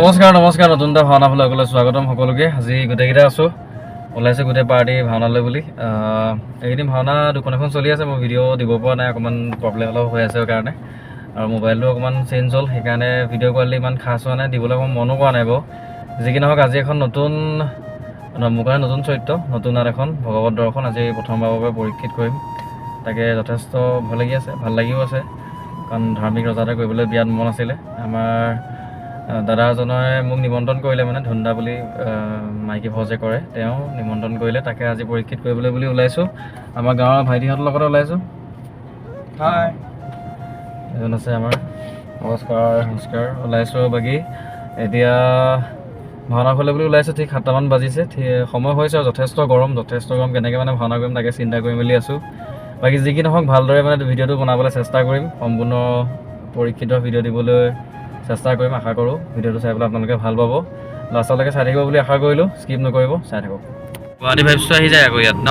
নমস্কাৰ নতুন এটা ভাওনা ভ্লগলৈ স্বাগতম সকলোকে। আজি গোটেইকেইটা আছোঁ, ওলাইছোঁ গোটেই পাৰ্টি ভাওনালৈ বুলি। এইকেইদিন ভাওনা দুখন এখন চলি আছে, মই ভিডিঅ' দিব পৰা নাই, অকণমান প্ৰব্লেম অলপ হৈ আছে কাৰণে, আৰু মোবাইলটো অকণমান চেঞ্জ হ'ল, সেইকাৰণে ভিডিঅ' কোৱালিটি ইমান খাছ হোৱা নাই, দিবলৈ অকণমান মনো কৰা নাই বাৰু। যি কি নহওক, আজি এখন নতুন মোৰ কাৰণে নতুন চৰিত্ৰ, নতুন নাট এখন ভগৱত দৰ্শন আজি প্ৰথমবাৰৰ বাবে পৰীক্ষিত কৰিম। তাকে যথেষ্ট ভয় লাগি আছে, ভাল লাগিও আছে, কাৰণ ধাৰ্মিক ৰজা এটা কৰিবলৈ বিৰাট মন আছিলে। আমাৰ দাদা এজনে মোক নিমন্ত্ৰণ কৰিলে, মানে ধুন্দা বুলি মাইকী ভাও যে কৰে, তেওঁ নিমন্ত্ৰণ কৰিলে, তাকে আজি পৰীক্ষিত কৰিবলৈ বুলি ওলাইছোঁ। আমাৰ গাঁৱৰ ভাইটিহঁতৰ লগতে ওলাইছোঁ। হাই, এজন আছে আমাৰ, নমস্কাৰ ওলাইছোঁ। বাকী এতিয়া ভাওনা হ'লে বুলি ওলাইছোঁ, ঠিক 7টামান বাজিছে, সময় হৈছে আৰু যথেষ্ট গৰম কেনেকৈ মানে ভাওনা কৰিম তাকে চিন্তা কৰি মেলি আছোঁ। বাকী যি কি নহওক, ভালদৰে মানে ভিডিঅ'টো বনাবলৈ চেষ্টা কৰিম, সম্পূৰ্ণ পৰীক্ষিত ভিডিঅ' দিবলৈ চেষ্টা কৰিম, আশা কৰোঁ ভিডিঅ'টো চাই পেলাই আপোনালোকে ভাল পাব। লাষ্টলৈকে চাই থাকিব বুলি আশা কৰিলোঁ, স্কিপ নকৰিব, চাই থাকক। গুৱাহাটী ভাইবছটো আহি যায় আকৌ ইয়াত ন।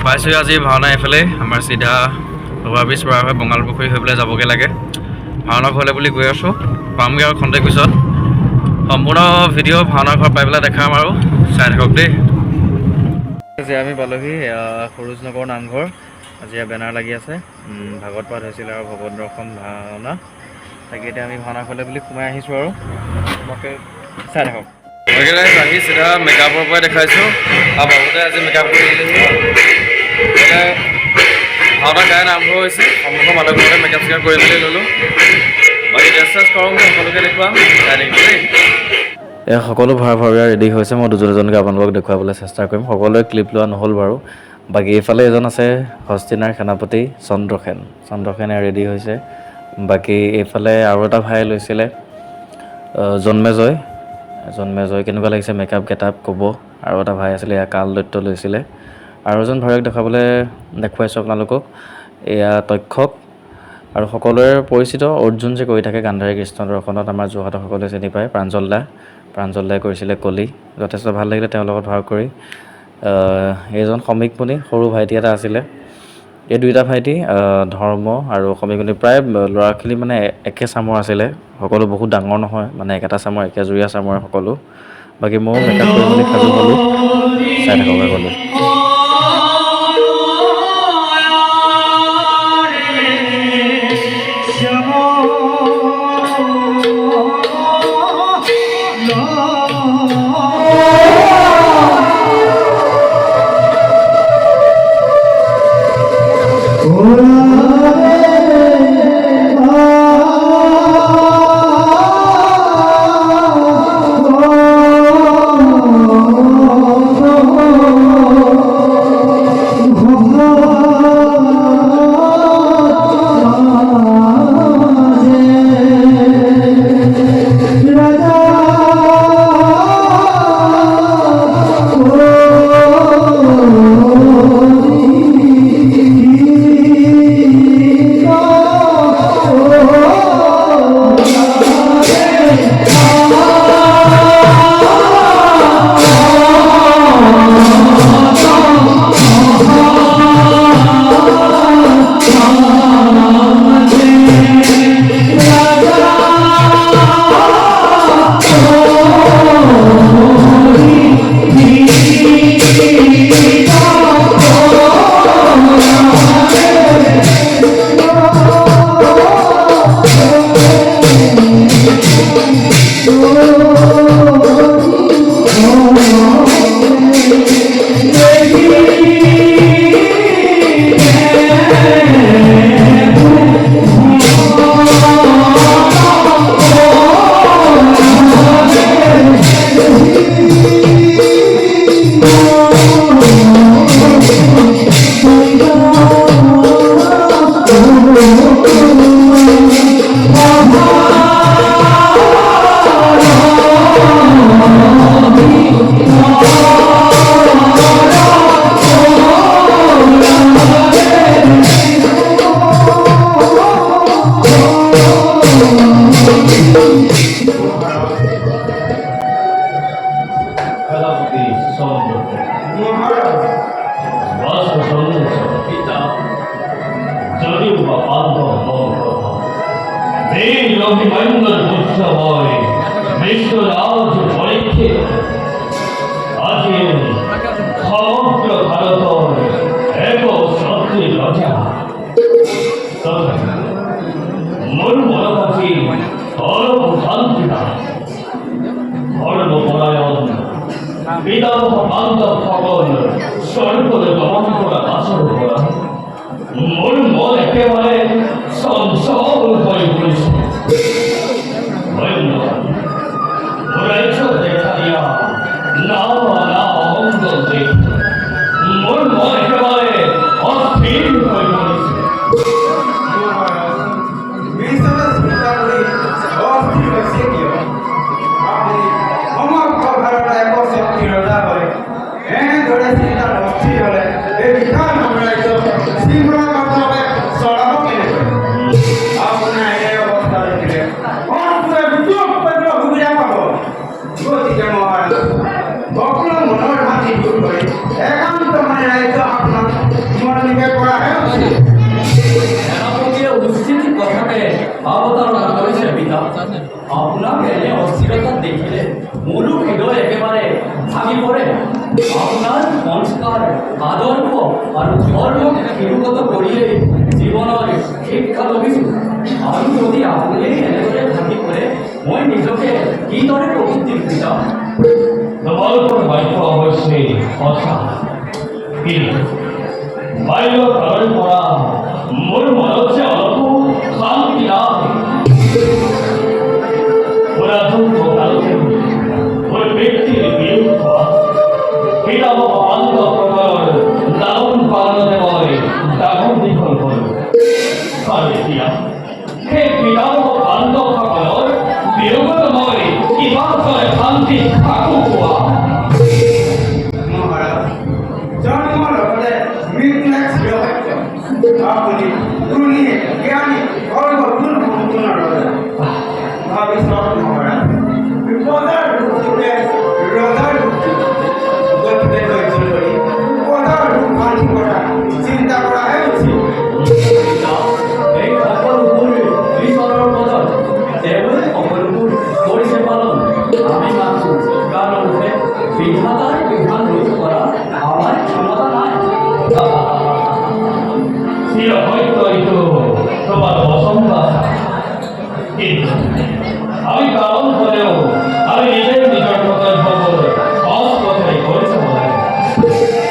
পাইছোঁ আজি ভাওনা এইফালে, আমাৰ চিধা অভাৰব্ৰিজ পৰা হৈ বঙালপুখুৰী হৈ পেলাই যাবগৈ লাগে। ভাওনা ঘৰলৈ বুলি গৈ আছোঁ, পামগৈ আৰু খন্তেক পিছত। সম্পূৰ্ণ ভিডিঅ' ভাওনা ঘৰ পাই পেলাই দেখাম আৰু চাই থাকক দেই। আজি আমি পালোহি সৰোজ নগৰ নামঘৰ। আজি বেনাৰ লাগি আছে, ভাগৱত পাঠ হৈছিল আৰু ভগৱত দৰ্শন ভাওনা। তাকে এতিয়া আমি ভাওনা ঘৰলৈ বুলি সোমাই আহিছোঁ আৰু তোমাকে চাই থাকক। আহি চিধা মেকআপৰ পৰাই দেখাইছোঁ, আৰু বাবুতে আজি মেকআপ কৰি দিলেহি। ভাওনা গায়ন আৰম্ভ হৈছে, সন্মুখৰ মানুহবোৰতে মেকআপ চেকআপ কৰি মেলি ল'লোঁ। বাকী ড্ৰেছ চেছ কৰোঁ, সকলোকে দেখুৱাম, চাই থাকিব দেই। এয়া সকলো ভাড়া ৰেডি হৈছে, মই দুজনকে আপোনালোকক দেখুৱাবলৈ চেষ্টা কৰিম। সকলোৱে ক্লিপ লোৱা নহ'ল বাৰু। বাকী এইফালে এজন আছে হস্তিনাৰ সেনাপতি চন্দ্ৰসেনে ৰেডি হৈছে। বাকী এইফালে আৰু এটা ভাই লৈছিলে জন্মেজয় কেনেকুৱা লাগিছে মেকআপ গেটআপ ক'ব। আৰু এটা ভাই আছিলে, এয়া কাল দত্ত লৈছিলে। আৰু এজন ভাইক দেখুৱাইছোঁ আপোনালোকক, এয়া তক্ষক। আৰু সকলোৰে পৰিচিত অৰ্জুন যে কৰি থাকে গান্ধাৰী কৃষ্ণ দৰ্শনত, আমাৰ যোৰহাটৰ সকলোৱে চিনি পায়। প্ৰাঞ্জল দাই কৰিছিলে কলি, যথেষ্ট ভাল লাগিলে তেওঁৰ লগত ভাগ কৰি। এইজন সমীকমণি, সৰু ভাইটি এটা আছিলে। এই দুইটা ভাইটি ধৰ্ম আৰু সমীকমণি, প্ৰায় ল'ৰাখিনি মানে একে চামৰ আছিলে, সকলো বহুত ডাঙৰ নহয়, মানে একেটা চামৰ একেজুৰীয়া চামৰে সকলো। বাকী ময়ো মেকআপ কৰি মেলি সাজু হ'লোঁ, চাই থাকক সকলোৱে। এই অভিমন্যুর পুত্র হয় বিশ্বরাজ পরীক্ষিত আজকে সমগ্র ভারত এক শক্তি রজা মূল মনোভাষী অরব শান্তিদা ধর্মপরায়ণ পিতামহ বান্ধব সকল স্বর্গরে দমন করা আসর করা মূল মন একেবারে সবল হয়ে পড়েছে দেখা দিয়া না না অমঙ্গল দেখ মূল মন একেবারে অস্থির হয়ে পড়েছে আপনাকে অস্থিরতা দেখিলে মুলুক হৃদয় একেবারে ভাঙি পড়ে আপনার সংস্কার আদর্শ আর ধর্ম নিরুগত করিলে জীবনের শিক্ষা লভিছো আমি যদি আপনি এনেদরে ভাঙি পড়ে মই নিজকে কি দরে প্রবৃত্তি দিতাম তোমার বাক্য অবশ্যই কথা কিন্তু বাল্য কারণ পড়া মোর মনে হচ্ছে অল্প শান্তি না পুরাতন কালকে ওই ব্যক্তির বিরুদ্ধ পিতামহ বান্ধব প্রকার লালন পালনে বলে দাগন দীঘল হল কালেতিয়া হে পিতামহ বান্ধব সকলের বিয়োগময় কিবা করে শান্তি থাকুক মহারাজ জন্ম লগতে মৃত্যু এক চিৰবাক্য আপুনি গুণী জ্ঞানী সৰ্বগুণ সম্পূৰ্ণ ৰজা ভাবি চাওক মহাৰাজ বিপদৰ ৰূপটোকে ৰজাৰ গতিকে ধৈৰ্য ধৰি বিপদৰ ৰূপ বান্ধি কৰা চিন্তা কৰাহে উচিত এই সকলোবোৰ ঈশ্বৰৰ পদত তেওঁ সকলোবোৰ কৰিছে পালন আমি মানছো কাৰণ বিধাতাৰ বিধান ৰোধ কৰা আমাৰ ক্ষমতা নাই হয়তো এইটো তোমার পছন্দ কিন্তু আমি কারণ করেও আমি নিজের কর্তব্য সৎ কথাই করেছে বলে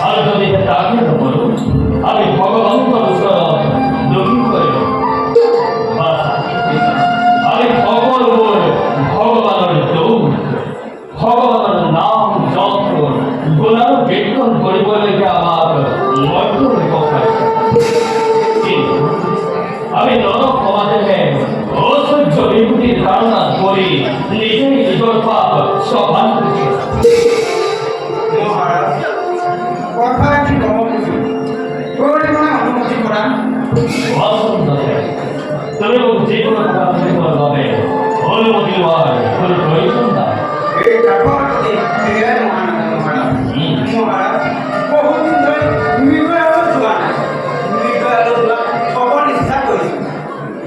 আর যদি তাকে বলো আমি ভগবন্তর ওচৰত দুঃখী করিব আমি সকল ভগবানের দৌড় ভগবানের নাম জপ গুণার কীর্তন করিবলৈকে আমাক মধ্য পঠাইছে আমি নরক সমাজে অসহ্য বিভূতির ধারণা করি নিজেই নিজের পাপ সমান মহারাজ কথা কি কব খুঁজো পৰিমাণে অনুমতি কৰা তুমি মোক যিকোনো কথা শুনিবৰ বাবে অনুমতি লোৱাৰ কোনো প্ৰয়োজন নাই এই কাঠৰ প্ৰতি বিৰাট মহাৰাজ মহাৰাজ বহুদিন ধৰি মৃগয়ালৈ যোৱা নাই মৃগয়ালৈ যোৱা খবৰ ইচ্ছা কৰিছোঁ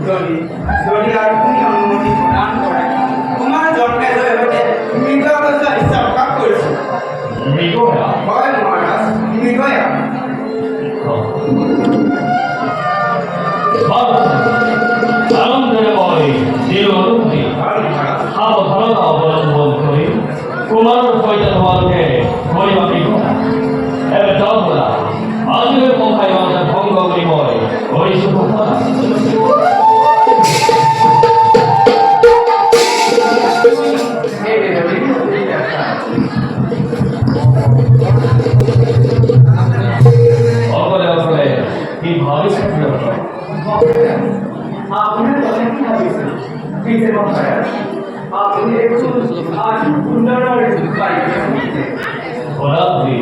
যদি আপুনি অনুমতি প্ৰদান কৰে তোমাৰ জন্মে লৈ সৈতে মৃগয়ালৈ যোৱা ইচ্ছা প্ৰকাশ কৰিছোঁ মৃগয়া হয় মহাৰাজ মৃগয়া আনন্দের পরে দৃঢ় অনুভূতি সাবধানতা অবলম্বন করে কুমারের সৈতে তোমাকে পরিমাপি করা এবার যাও বলা আজকের কথায় আমাদের ভঙ্গ করিব ওই শুভ করা অকলে অকলে কি ভাবিস আপনার কথা কি ভাবিছেন দিতে মহারাজ আপনি একটু আজ সুন্দর ভরাত্রি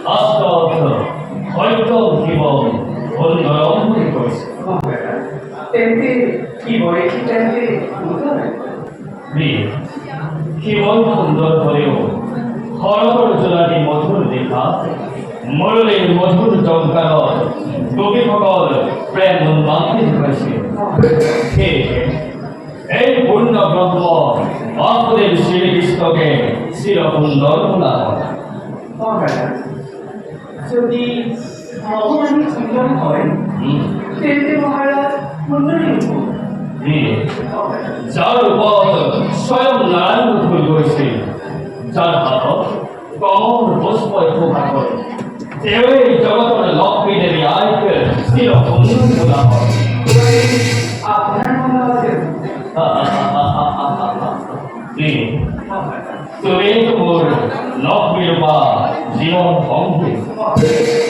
আস্ত হয়ত জীবন অন্যরম্ভই করেছে তেমনি কি বলে কি তেমনি জীবন সুন্দর হলেও হরকর জোলাটি মধুর দেখা মরলের মধুর চমকার কবিসকল প্রেম উন্মান্তি হয়েছে এই পূর্ণ ব্রহ্ম বাসুদেব শ্রীকৃষ্ণকে চিরসুন্দর বলা হয়। মহারাজ যদি ভগবানের চিন্তন হয় তেন্তে মহারাজ পুণ্যই যার পথ স্বয়ং নারায়ণ ভুল করেছে, যার হাত কমল পুষ্পয় প্রভা করে, তেই জগতের লক্ষ্মী দেবী আয়কে চিরসুন্দর বলা হয়। আপনার মনে আছে তুমি তোর লক্ষ্মী রূপা জীবন সঙ্গে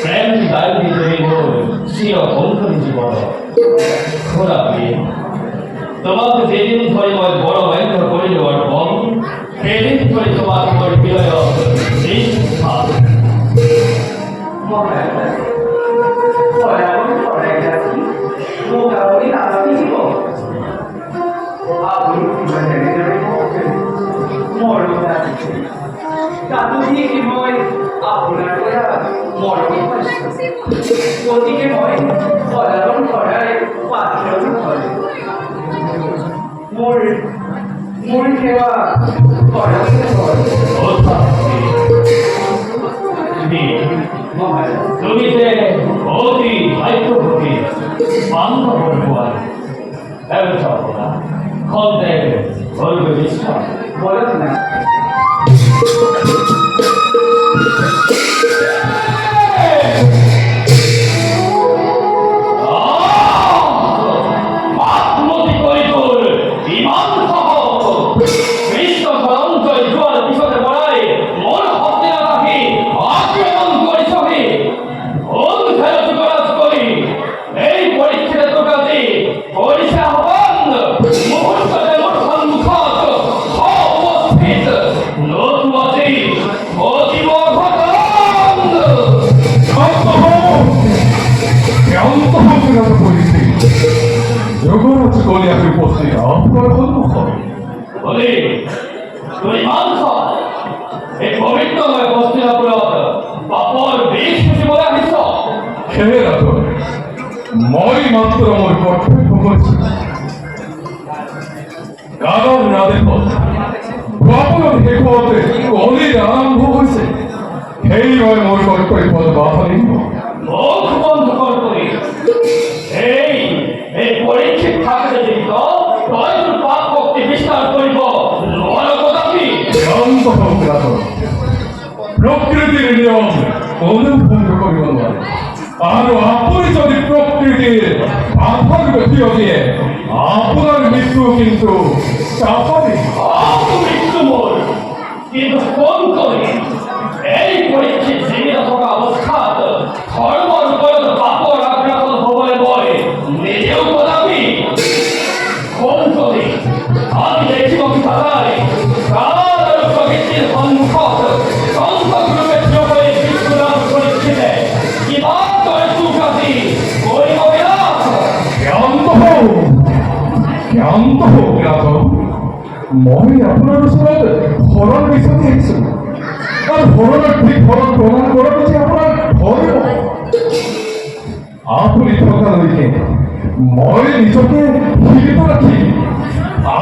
প্রেম দায়ী তুমি মোর চিরসুন্দরী জীবন। খোলা প্রিয়, তোমাকে যেদিন ধরে মই বড় ব্যঙ্গ করে দেওয়ার পর সেদিন করে তোমার মোর বিলয় নিষ্ঠা। মহারাজ বরাবর করে গেছি মোটামুটি রাস্তি দিব আপনি জেনে যাবেন মরণ আছে তাতো দিয়ে কি হয় আপনার ওরা মরণ পাচ্ছে গতিকে হয় বরাবর করায় পাত্র করে মোর সেবা করাতে হয় মহারাজ তুমি যে অতি ভাগ্যবতী বান্ধব বল খন্ডে বলবে বিশ্বাস বলেন না বাসমতি করিডোর ইমান সহ কৃষ্ণ সরঞ্জয় জোয়ার পিছনে পড়ায় মন হতে না থাকি আক্রমণ করিস হে ওম ফেরত করাজ করি এই পরীক্ষিতে তো কাজে করিস আহ্বান মুহূর্তে মোর সম্মুখত উপস্থিত নতুয়াতি অতিব ঘটন যোগরাজ কলিয়াকে উপস্থিত আপনার সম্মুখ বলে তুই মাংস এই পবিত্রময় বস্তিনাপুরত পাপর বিষ খুশি বলে আহিছ খেয়ে রাখ মই মাত্র মই কর্তব্য করছি কারণ না দেখো বাপর হেকতে কলির আরম্ভ হয়েছে সেই মই মোৰ কর্তব্য বাধা নিব মুখ বন্ধ কর করি এই এই পরীক্ষিত থাকতে জীবিত তয় তোর পাপ ভক্তি বিস্তার করিব নরকদাপি শান্ত হোক রাখো প্রকৃতির নিয়ম কোনো ভঙ্গ করিব নোৱাৰে আৰু আপুনি যদি প্ৰকৃতিৰ বাধাৰ গতি দিয়ে আপোনাৰ মৃত্যু কিন্তু স্বাভাৱিক মৃত্যু মোর কিন্তু কোন করে এই পরীক্ষিত জীবিত থাকা অবস্থাত ধর্মর উপরত পাপর আগ্রাসন হবলে বলে নিজেও কদাপি কোন করে আমি দেখিব কি তাহারে কার প্রকৃতির সম্মুখত সংসদরূপে থিয় হয়ে বিশ্বনাথ পরীক্ষিতে কিবা করে সুখাতি করিব বিরাট ক্ষান্ত হোক ৰাধৱ মই আপোনাৰ ওচৰত হৰণ বিচাৰি আহিছোঁ আৰু হৰণৰ ঠিক হৰণ প্ৰমাণ কৰা পিছে আপোনাৰ ধৰ্ম আপুনি থকালৈকে মই নিজকে সীমিত ৰাখি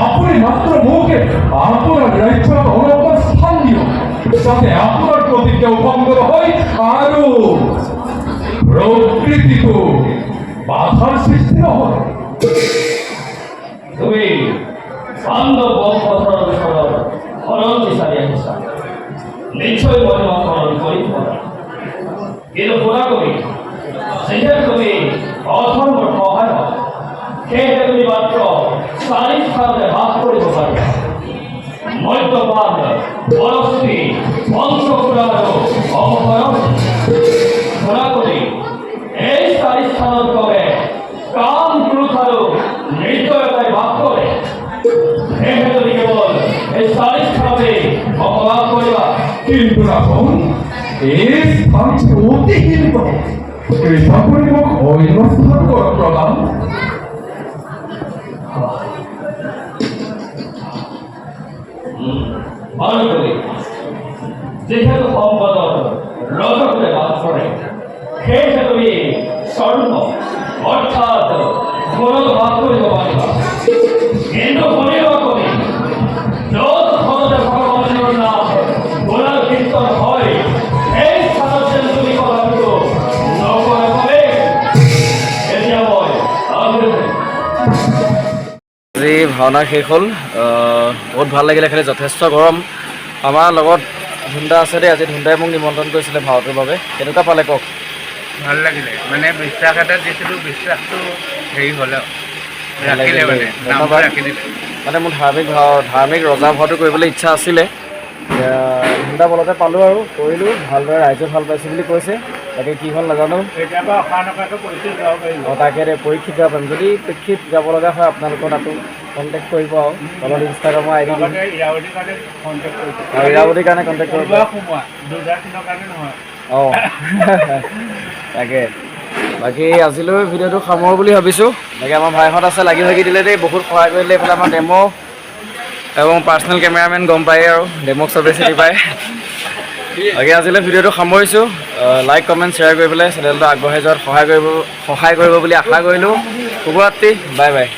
আপুনি মাত্ৰ মোক আপোনাৰ ৰাজ্যত অলপমান স্থান দিয়ক যাতে আপোনাৰ প্ৰতিজ্ঞা ভংগ নহয় আৰু প্ৰকৃতিটো বাধাৰ সৃষ্টি নহয় তুমি বান্ধব বংশধর সরল হরণ বিচারি আহিছা নিশ্চয় মহিমা স্মরণ করি কিন্তু শুনা কবি যেহে তুমি অধৰ্মৰ সহায় সেয়েহে তুমি মাত্ৰ ৪ স্থানতে বাস কৰিব পাৰিবা মদ্যপান বৰস্তি বংশপুৰা আৰু অপহৰণ শুনা কবি এই ৪ স্থানত কবে কাম ক্ৰোধ আৰু নিৰ্দয়তাই বাস কৰে সেয়েহে তুমি কেৱল এই ৪ স্থানতে বসবাস কৰিবা কিন্তু ৰাখোন এই স্থানটি অতি সীমিত কৃপা কৰি মোক অন্য স্থান প্ৰদান মনে করি যেহেতু সম্পদত ৰজকুলে বাস কৰে সেয়েহে তুমি স্বৰ্ণ অৰ্থাৎ ঘৰত বাস কৰিব পাৰিবা কিন্তু শুনিব কবি য'ত ভাওনা শেষ হ'ল বহুত ভাল লাগিলে খালি যথেষ্ট গৰম আমাৰ লগত ধুন্দা আছে দেই আজি ধুন্দাই মোক নিমন্ত্ৰণ কৰিছিলে ভাওটোৰ বাবে কেনেকুৱা পালে কওক ভাল লাগিলে মানে বিশ্বাস এটা দিছিলোঁ বিশ্বাসটো হেৰি হ'ল ৰাখিলে মানে নামটো ৰাখি দিলে মানে মোৰ ধাৰ্মিক ৰজা ভাওটো কৰিবলৈ ইচ্ছা আছিলে ধুন্দা বলতে পালোঁ আৰু কৰিলোঁ ভালদৰে ৰাইজে ভাল পাইছে বুলি কৈছে তাকে কি হ'ল নাজানো কেতিয়াবা অহা নকাকৈ পৰিস্থিতি যাব পাৰিব তাকে পৰীক্ষিত যাব পাৰিম যদি প্ৰেক্ষিত যাব লগা হয় আপোনালোকৰ তাতো কণ্টেক্ট কৰিব আৰু তলত ইনষ্টাগ্ৰামৰ আইডি দিম ইৰাৱতীৰ কাৰণে কণ্টেক্ট কৰিছোঁ ইৰাৱতীৰ কাৰণে কণ্টেক্ট কৰিব সোমোৱা দুৰ্গাদিনৰ কাৰণে নহয় অঁ তাকে বাকী আজিলৈ ভিডিঅ'টো সামৰোঁ বুলি ভাবিছোঁ বাকী আমাৰ ভাইহঁত আছে লাগি ভাগি দিলে দেই বহুত সহায় কৰিলে এইফালে আমাৰ ডেম' এবং পাৰ্চনেল কেমেৰামেন গম পায় আৰু ডেম'ক চবেই চিনি পায় বাকী আজিলৈ ভিডিঅ'টো সামৰিছোঁ লাইক কমেণ্ট শ্বেয়াৰ কৰি পেলাই চেনেলটো আগবঢ়াই যোৱাত সহায় কৰিব বুলি আশা কৰিলোঁ শুভৰাত্ৰি বাই বাই